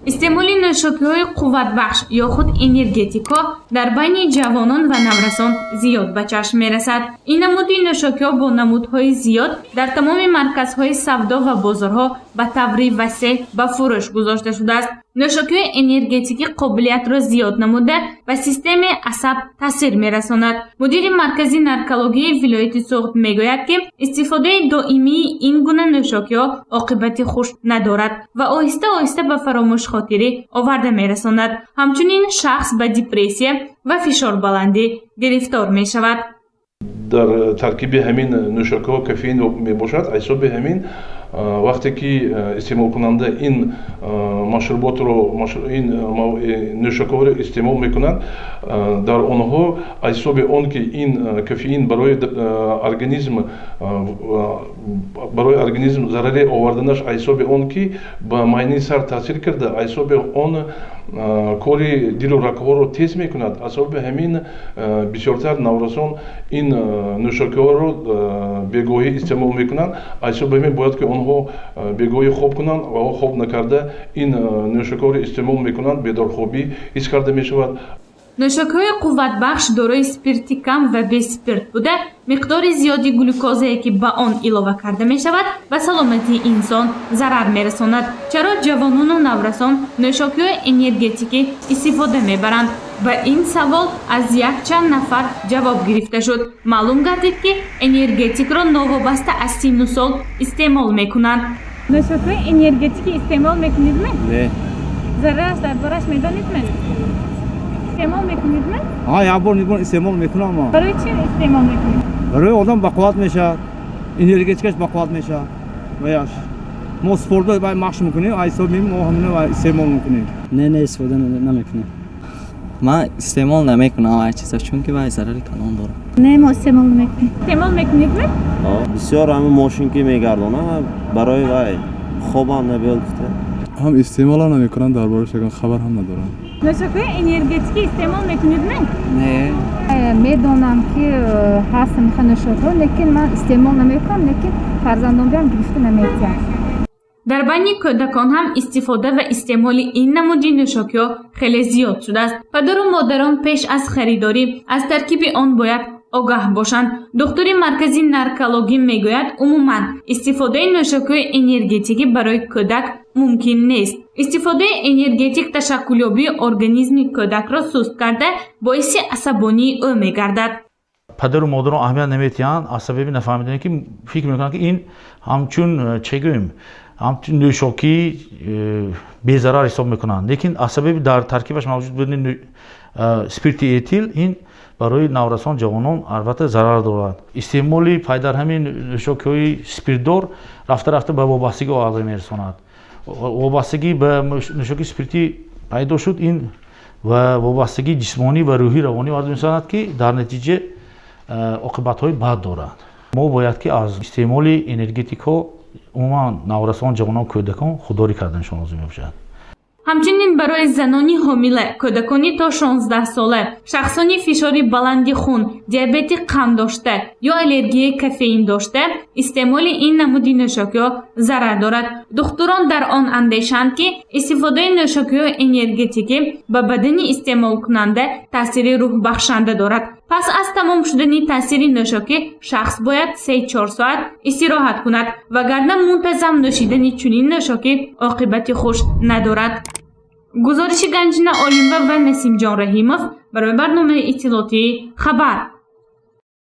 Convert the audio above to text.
استعمال نوشاکی‌های قوتبخش یا خود انرژتیکا در بین جوانان و نورسان زیاد به چشم می‌رسد. این نمود نوشاکی‌ها با نمودهای زیاد در تمام مرکزهای سودا و بازارها به طور وسیع به فروش گذاشته شده است. نوشاکی‌های انرژتیکی قابلیت را زیاد نموده و سیستم عصب تاثیر می‌رساند. مدیر مرکزی نارکولوژی ولایت سوخت میگوید که استفاده دائمی این گونه نوشاکی‌ها عاقبت خوش ندارد و آهسته آهسته به فراموش خاطری آورده می‌رساند. همچنین شخص به دپرسیه و فشار بلندی گرفتار می‌شود. در ترکیب همین نوشاکی‌ها کافئین میباشد. حساب همین وقتی که استعمال کننده این مشروبات رو این نوشاکی‌ها رو استعمال میکنند، در آنها حساب آن که این کافئین برای ارگانیسم ضرری آوردنش، حساب آن که به معده سر تاثیر کرده، حساب آن کاری دل و رگ‌ها رو تیز میکند. حساب همین بسیارتر نورسان این نوشاکی‌ها رو بیگاهی استعمال میکنند. حساب همین باید که آنها بیگاهی خواب کنند و خواب نکرده این نوشاکی‌ها رو استعمال میکنند، بیدارخوابی حس کرده میشود. نوشاکی‌های قوتبخش دارای اسپرتی کم و بی اسپرت بوده، مقدار زیادی گلوکوزی که به آن اضافه کرده می شود و سلامتی انسان ضرر می رساند. چرا جوانان و نورسان نوشاکی‌های انرژتیکی استفاده می برند؟ به این سوال از یک چند نفر جواب گرفته شد. معلوم گردید که انرژتیک را ناوابسته از سن و سال استعمال می کنند. نوشاکی‌های انرژتیکی استعمال میکنید می؟ نه. ضررش دربارش میدانید می؟ استعمال میکنید می؟ یک بار استعمال میکنم. برای چی استعمال میکنید؟ برای آدم بقوت میشه، انرژتیکش بقوت میشه. ویاش ما سپورت رو باید مخش میکنیم، حساب می‌کنیم ما همینو استعمال میکنیم. نه استفاده نمیکنیم. من استعمال نمیکنم هر چیزا، چون که باید ضرری کلان داره. نه ما استعمال نمیکنیم. استعمال میکنید می؟ بسیار همه ماشین که میگردونه برای وای خوابم نبیاد گفته. هم استعمال نمیکنن، دربارش خبر هم ندارن. نوشاکی‌های انرژتیکی استعمال میکنید می؟ نه. میدونم که هست میخوان نوشاکی‌ها، لیکن من استعمال نمیکنم، لیکن فرزندان بیام گرفته نمیتونم. در بین کودکان هم استفاده و استعمال این نمود نوشاکی‌ها خیلی زیاد شده است. پدر و مادران پیش از خریداری از ترکیب آن باید آگاه باشند. دکتر مرکزی نارکولوژی میگوید عموما استفاده نوشاکی‌های انرژتیکی برای کودک ممکن نیست. استفاده انرژتیک تشکلیابی ارگانیسم کودک را سست کرده باعث عصبانی او میگردد. پدر و مادر اهمیت نمیدن، عصبی نفهمیدن که فکر میکنن که این همچون چگویم همچون نوشاکی بی ضرر حساب میکنن، لیکن عصبی در ترکیبش موجود بودن اسپریت ایتیل این برای نورسان جوانان البته ضرر دارد. استعمال پای در همین نوشاکی‌های اسپریتدار رفته رفته به وابستگی آورده میرساند. وابستگی به نوشاکی اسپریتی پیدا شد، این و وابستگی جسمانی و روحی روانی آورده میرساند که در نتیجه عاقبت‌های بد دارد. ما باید که از استعمال انرژتیک‌ها عموما نورسان جوانان کودکان خودداری کردنشان لازم می‌باشد. همچنین برای زنانی حامله، کودکانی تا 16 ساله، شخصانی فشار بلند خون، دیابت قند داشته یا آلرژی کافئین داشته، استعمال این نمود نوشاکی‌ها ضرر دارد. دکتران در آن اندیشند که استفاده نوشاکی‌های انرژتیکی به بدن استعمال کننده تاثیر روح بخشنده دارد. پس از تمام شدن تاثیر نوشاکی شخص باید 3-4 ساعت استراحت کند وگرنه منتظم نوشیدن چنین نوشاکی عاقبت خوش ندارد. گزارش گنجینه آلیمبا و نسیم جان رحیموف برای برنامه اطلاعاتی خبر.